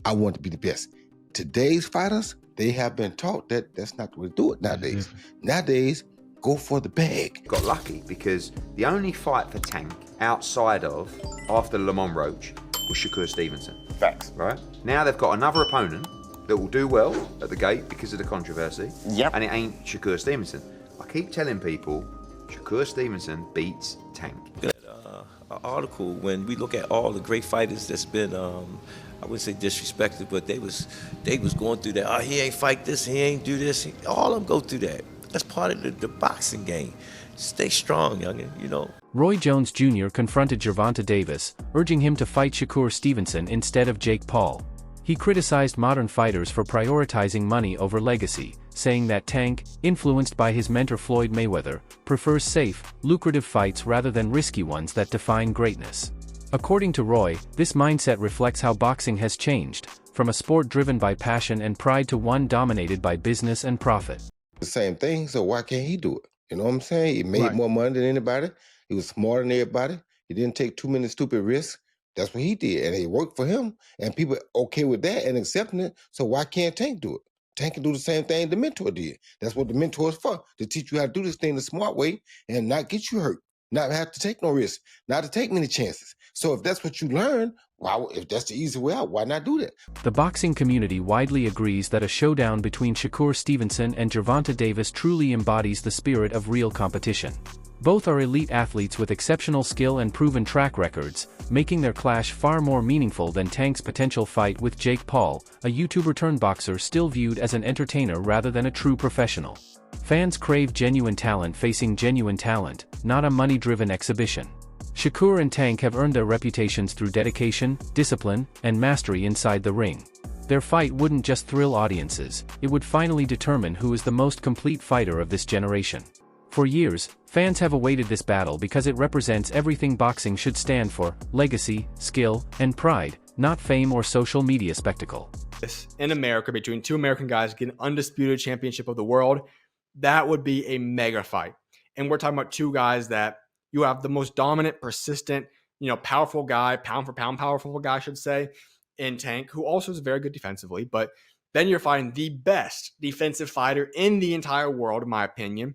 I want to be the best. Today's fighters, they have been taught that that's not the way to do it nowadays. Nowadays, go for the bag. Got lucky because the only fight for Tank outside of after Lamont Roach was Shakur Stevenson. Facts. Right? Now they've got another opponent that will do well at the gate because of the controversy. Yep. And it ain't Shakur Stevenson. I keep telling people, Shakur Stevenson beats Tank. An article when we look at all the great fighters that's been, I wouldn't say disrespected, but they was going through that. Oh, he ain't fight this, he ain't do this. All of them go through that. That's part of the boxing game. Stay strong, youngin', you know. Roy Jones Jr. confronted Gervonta Davis, urging him to fight Shakur Stevenson instead of Jake Paul. He criticized modern fighters for prioritizing money over legacy, saying that Tank, influenced by his mentor Floyd Mayweather, prefers safe, lucrative fights rather than risky ones that define greatness. According to Roy, this mindset reflects how boxing has changed, from a sport driven by passion and pride to one dominated by business and profit. The same thing, so why can't he do it? You know what I'm saying? He made more money than anybody. He was smarter than everybody. He didn't take too many stupid risks. That's what he did, and it worked for him. And people okay with that and accepting it. So why can't Tank do it? Tank can do the same thing the mentor did. That's what the mentor is for, to teach you how to do this thing the smart way and not get you hurt, not have to take no risks, not to take many chances. So if that's what you learn, if that's the easy way out, why not do that? The boxing community widely agrees that a showdown between Shakur Stevenson and Gervonta Davis truly embodies the spirit of real competition. Both are elite athletes with exceptional skill and proven track records, making their clash far more meaningful than Tank's potential fight with Jake Paul, a YouTuber-turned-boxer still viewed as an entertainer rather than a true professional. Fans crave genuine talent facing genuine talent, not a money-driven exhibition. Shakur and Tank have earned their reputations through dedication, discipline, and mastery inside the ring. Their fight wouldn't just thrill audiences, it would finally determine who is the most complete fighter of this generation. For years, fans have awaited this battle because it represents everything boxing should stand for: legacy, skill, and pride, not fame or social media spectacle. In America, between two American guys getting undisputed championship of the world, that would be a mega fight. And we're talking about two guys that you have the most dominant, persistent, powerful guy, pound for pound powerful guy, I should say, in Tank, who also is very good defensively. But then you're fighting the best defensive fighter in the entire world, in my opinion.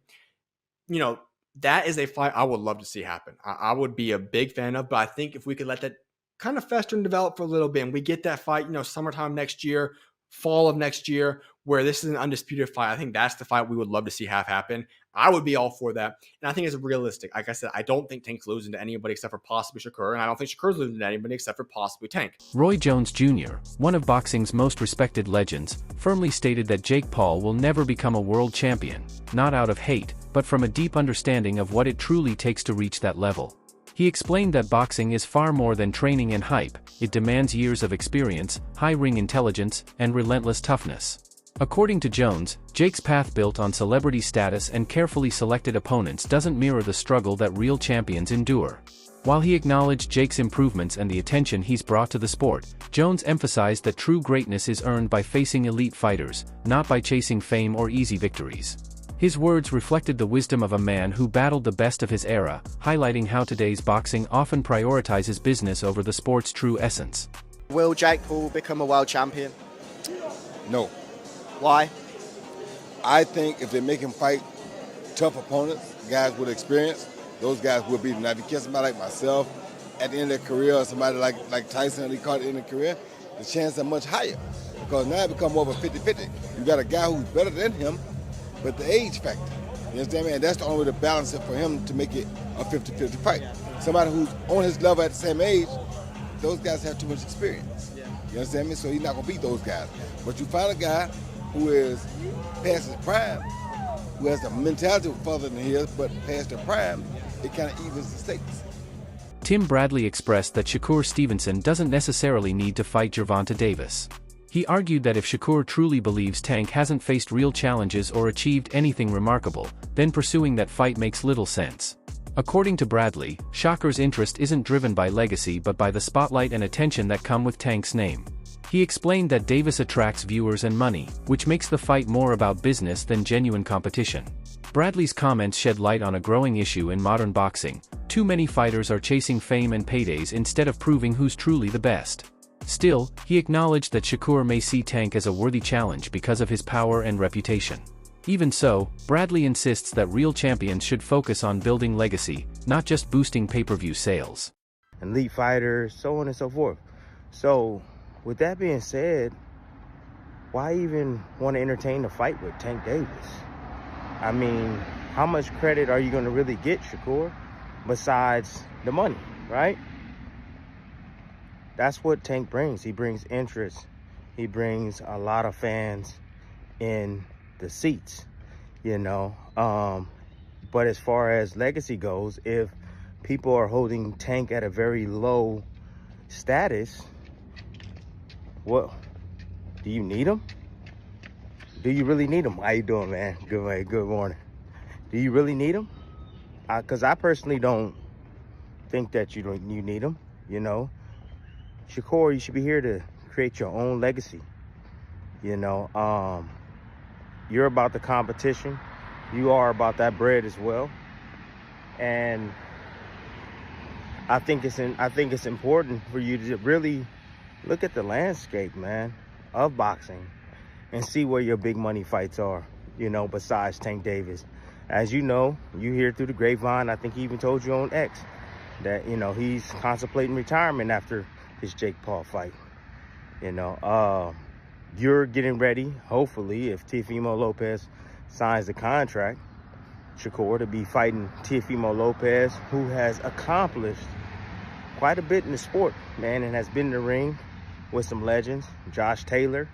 That is a fight I would love to see happen. I would be a big fan of, but I think if we could let that kind of fester and develop for a little bit, and we get that fight, summertime next year, fall of next year, where this is an undisputed fight, I think that's the fight we would love to see have happen. I would be all for that. And I think it's realistic. Like I said, I don't think Tank's losing to anybody except for possibly Shakur, and I don't think Shakur's losing to anybody except for possibly Tank. Roy Jones Jr., one of boxing's most respected legends, firmly stated that Jake Paul will never become a world champion, not out of hate, but from a deep understanding of what it truly takes to reach that level. He explained that boxing is far more than training and hype. It demands years of experience, high ring intelligence, and relentless toughness. According to Jones, Jake's path built on celebrity status and carefully selected opponents doesn't mirror the struggle that real champions endure. While he acknowledged Jake's improvements and the attention he's brought to the sport, Jones emphasized that true greatness is earned by facing elite fighters, not by chasing fame or easy victories. His words reflected the wisdom of a man who battled the best of his era, highlighting how today's boxing often prioritizes business over the sport's true essence. Will Jake Paul become a world champion? No. Why? I think if they make him fight tough opponents, guys with experience, those guys will beat him. Now, if you catch somebody like myself at the end of their career, or somebody like Tyson, he caught at the end of their career, the chances are much higher. Because now it becomes more of a 50-50. You got a guy who's better than him, but the age factor. You understand me? And that's the only way to balance it for him to make it a 50-50 fight. Somebody who's on his level at the same age, those guys have too much experience. You understand me? So he's not going to beat those guys. But you find a guy who is past his prime, who has the mentality further than his, but past their prime, it kind of evens the stakes. Tim Bradley expressed that Shakur Stevenson doesn't necessarily need to fight Gervonta Davis. He argued that if Shakur truly believes Tank hasn't faced real challenges or achieved anything remarkable, then pursuing that fight makes little sense. According to Bradley, Shakur's interest isn't driven by legacy but by the spotlight and attention that come with Tank's name. He explained that Davis attracts viewers and money, which makes the fight more about business than genuine competition. Bradley's comments shed light on a growing issue in modern boxing: too many fighters are chasing fame and paydays instead of proving who's truly the best. Still, he acknowledged that Shakur may see Tank as a worthy challenge because of his power and reputation. Even so, Bradley insists that real champions should focus on building legacy, not just boosting pay-per-view sales. Elite fighters, so on and so forth. So, with that being said, why even want to entertain the fight with Tank Davis? I mean, how much credit are you going to really get, Shakur, besides the money, right? That's what Tank brings. He brings interest. He brings a lot of fans in the seats, you know. But as far as legacy goes, if people are holding Tank at a very low status, what, do you need him? Do you really need him? How you doing, man? Good morning. Do you really need him? Because I personally don't think that you need him, you know. Shakur, you should be here to create your own legacy, you know. You're about the competition. You are about that bread as well. And I think it's important for you to really look at the landscape, man, of boxing and see where your big money fights are, you know, besides Tank Davis. As you know, you hear through the grapevine, I think he even told you on X that, you know, he's contemplating retirement after his Jake Paul fight. You know, you're getting ready, hopefully, if Teofimo Lopez signs the contract, Shakur, to be fighting Teofimo Lopez, who has accomplished quite a bit in the sport, man, and has been in the ring with some legends, Josh Taylor,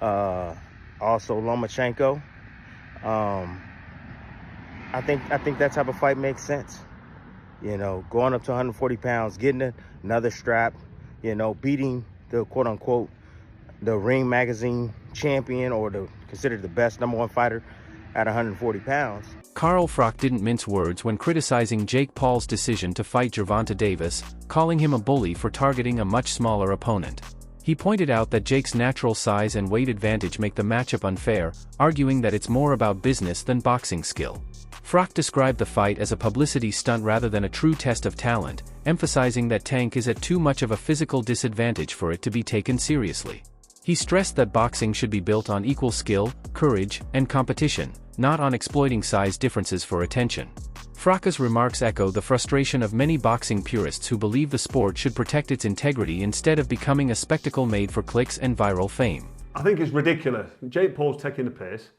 also Lomachenko. I think that type of fight makes sense. You know, going up to 140 pounds, getting another strap, you know, beating the quote-unquote the Ring Magazine champion, or considered the best #1 fighter at 140 pounds. Carl Froch didn't mince words when criticizing Jake Paul's decision to fight Gervonta Davis, calling him a bully for targeting a much smaller opponent. He pointed out that Jake's natural size and weight advantage make the matchup unfair, arguing that it's more about business than boxing skill. Froch described the fight as a publicity stunt rather than a true test of talent, emphasizing that Tank is at too much of a physical disadvantage for it to be taken seriously. He stressed that boxing should be built on equal skill, courage, and competition, not on exploiting size differences for attention. Froch's remarks echo the frustration of many boxing purists who believe the sport should protect its integrity instead of becoming a spectacle made for clicks and viral fame. I think it's ridiculous. Jake Paul's taking the piss,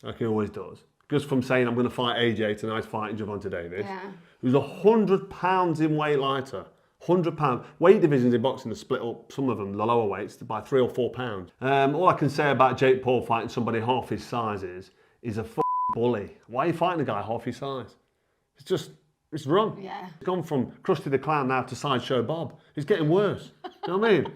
like he always does. Just from saying, I'm going to fight AJ tonight, he's fighting Gervonta Davis, who's 100 pounds in weight lighter. 100 pounds. Weight divisions in boxing are split up, some of them, the lower weights, by 3 or 4 pounds. All I can say about Jake Paul fighting somebody half his size is he's a bully. Why are you fighting a guy half his size? It's wrong. Yeah. He's gone from Krusty the Clown now to Sideshow Bob. He's getting worse. You know what I mean?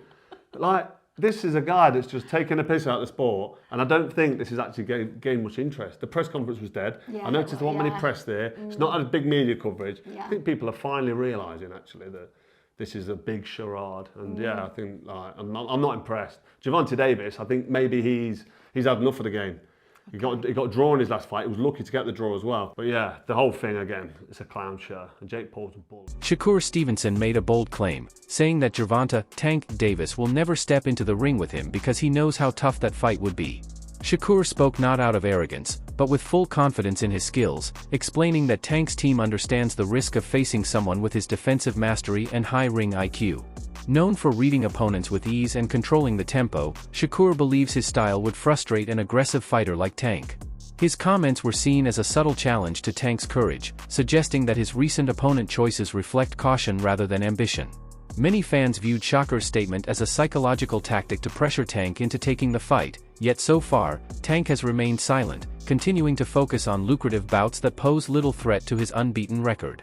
Like, this is a guy that's just taking a piss out of the sport, and I don't think this is actually gained much interest. The press conference was dead. Yeah, I noticed there wasn't many press there. It's not had a big media coverage. Yeah. I think people are finally realising, actually, that this is a big charade. And yeah, I think I'm not impressed. Gervonta Davis, I think maybe he's had enough of the game. He got drawn in his last fight. He was lucky to get the draw as well. But yeah, the whole thing, again, it's a clown show. And Jake Paul's a bull. Shakur Stevenson made a bold claim, saying that Gervonta "Tank" Davis will never step into the ring with him because he knows how tough that fight would be. Shakur spoke not out of arrogance, but with full confidence in his skills, explaining that Tank's team understands the risk of facing someone with his defensive mastery and high ring IQ. Known for reading opponents with ease and controlling the tempo, Shakur believes his style would frustrate an aggressive fighter like Tank. His comments were seen as a subtle challenge to Tank's courage, suggesting that his recent opponent choices reflect caution rather than ambition. Many fans viewed Shakur's statement as a psychological tactic to pressure Tank into taking the fight, yet so far, Tank has remained silent, continuing to focus on lucrative bouts that pose little threat to his unbeaten record.